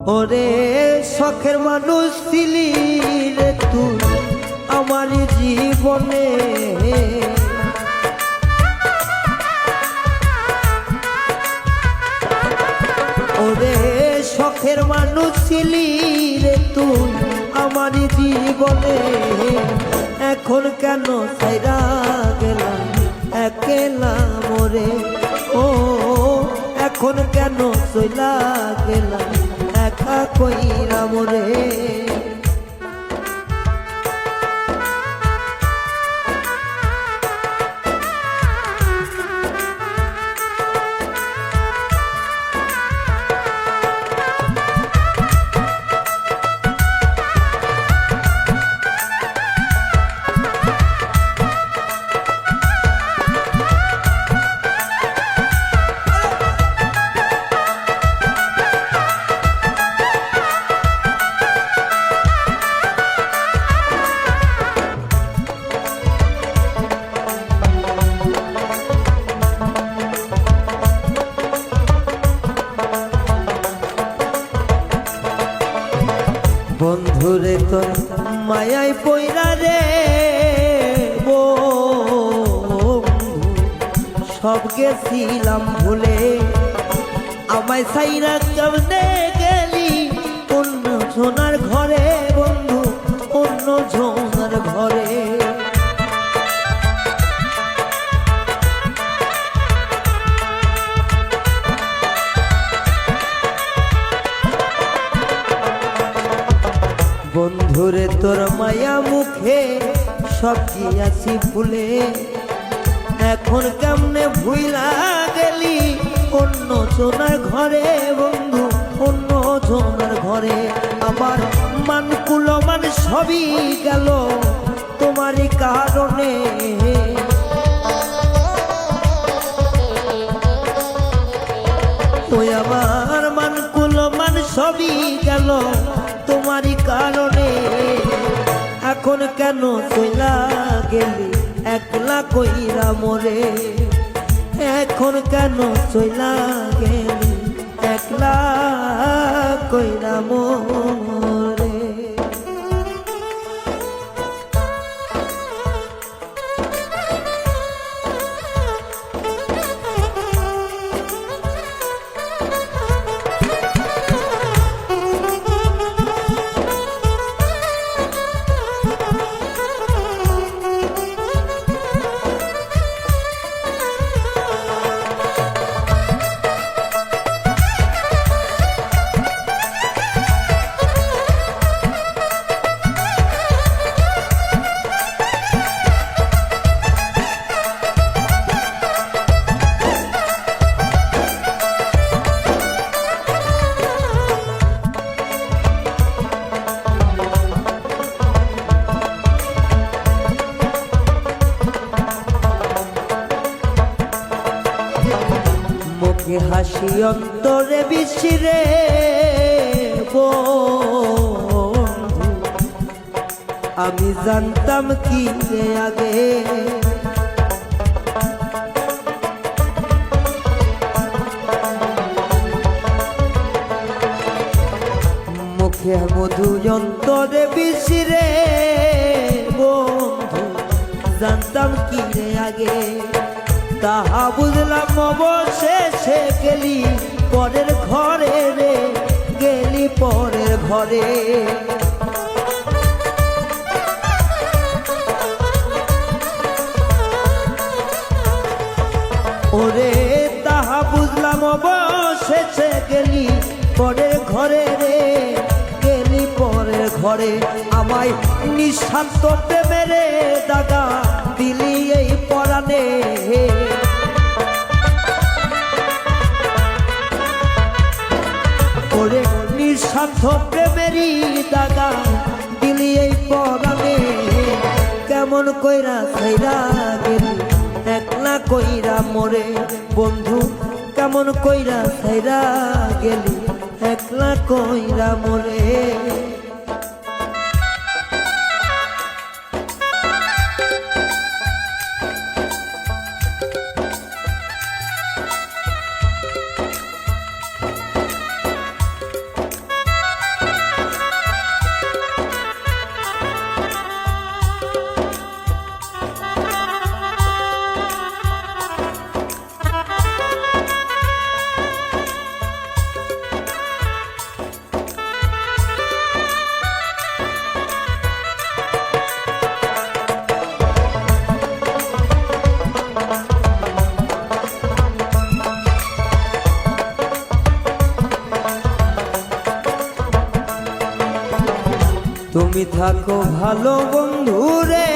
ওরে শখের মানুষ ছিলি রে তুই আমার জীবনে, ওরে শখের মানুষ ছিলি রে তুই আমার জীবনে। এখন কেন সাইরা গেলাম একলা মোরে, ও এখন কেন চইলা গেলাম একা কইরা মোরে। বন্ধুরে তোর মায়াই পয়রা রে বন্ধু, সব গেছিলাম ভুলে, আমায় সাইরা কেমনে গেলি অন্য সোনার ঘরে বন্ধু, অন্য সোনার ঘরে। বন্ধুরে তোর মায়া মুখে সব আছি ভুলে, এখন কেমনে ভুইলা গেলি অন্য সোনার ঘরে বন্ধু, অন্য সোনার ঘরে। আমার মান কুলমান সবই গেল তোমারই কারণে, ওই আমার মান কুলমান সবই গেল তোমারই কারণে। এখন কেন চইলা গেলি একলা কইরা মোরে, এখন কেন চইলা গেলি একলা কইরা মোরে। মুখে হাসি অন্তরে বিশিরে বন্ধু, আমি জানতাম কি রে আগে, মুখে মধু অন্তরে বিশিরে বন্ধু, জানতাম কি রে আগে। তাহা বুঝলাম অবশেষে গেলি পরের ঘরে রে, গেলি পরের ঘরে। ওরে তাহা বুঝলাম অবশেষে গেলি পরের ঘরে রে, গেলি পরের ঘরে। আমায় নিঃস্বার্থ প্রেমেরে দাগা দিলি এই পরাণে, ওরে নিঃস্বার্থ প্রেমেরই দাগা দিলি এই পরাণে। কেমন কইরা ছাইরা গেলি একলা কইরা মোরে বন্ধু, কেমন কইরা ছাইরা গেলি একলা কইরা মোরে। তুমি থাকো ভালো বন্ধু রে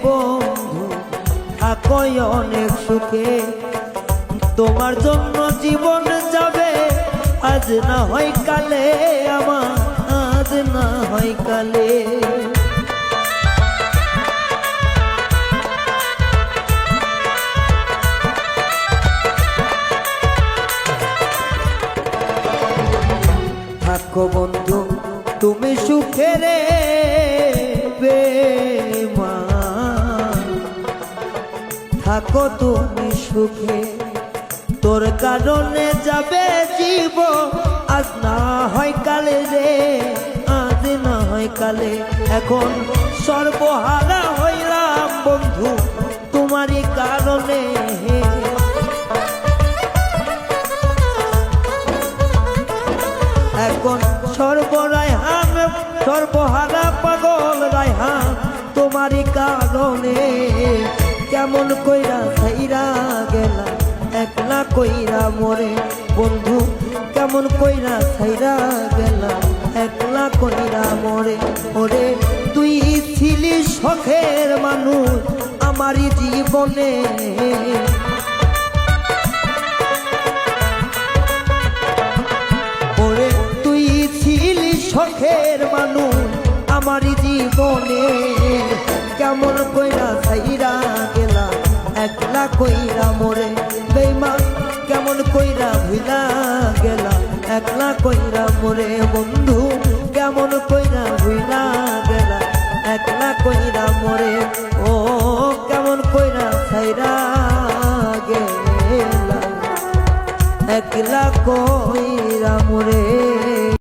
বন্ধু, থাকো অনেক সুখে। তোমার জন্য জীবন যাবে আজ না হয় কালে, আমার আজ না হয় কালে। থাকো বন্ধু তুমি সুখে রে বেমান, থাকো তুমি সুখে। তোর কারণে যাবে জীবন আজ না হয় কালে রে, আজ না হয় কালে। এখন সর্বহারা হইলাম বন্ধু তোমারই কারণে। এখন সর্বরায়হান সর্বহারা পাগল রায়হান তোমারই কারণে। কেমন কইরা ছাইরা গেলা একলা কইরা মোরে বন্ধু, কেমন কইরা ছাইরা গেলা একলা কইরা মোরে। ওরে তুই ছিলি শখের মানুষ আমারই জীবনে, ওরে তুই ছিলি শখের মানুষ আমারই জীবনে। কেমন কইরা ছাইরা গেলা একলা কইরা মোরে বেঈমান, কেমন কইরা ভুইলা গেলা একলা কইরা মোরে বন্ধু, কেমন কইরা ভুইলা গেলা একলা কইরা মোরে। ও কেমন কইরা ছাইরা গেলা একলা